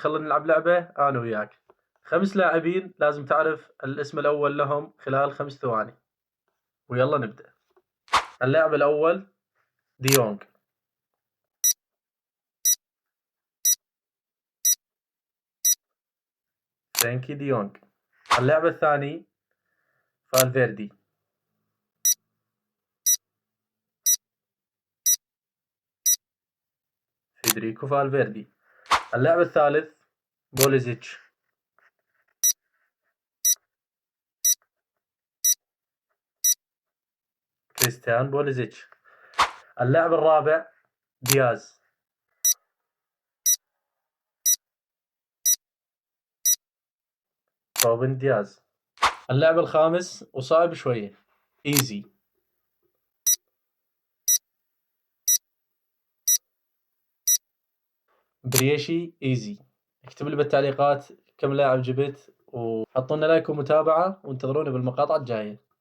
خلينا نلعب لعبة أنا وياك. 5 لاعبين لازم تعرف الاسم الأول لهم خلال 5 ثواني. ويلا نبدأ. اللاعب الأول ديونغ. فرانكي ديونغ. اللاعب الثاني فالفيردي. فيدريكو فالفيردي. اللاعب الثالث بوليزيتش. كريستيان بوليزيتش. اللاعب الرابع دياز. روبن دياز. اللاعب الخامس وصعب شوية، ايزي. بريشي ايزي. اكتب لي بالتعليقات كم لاعب جبت، وحطوا لنا لايك ومتابعة، وانتظرونا بالمقاطع الجاية.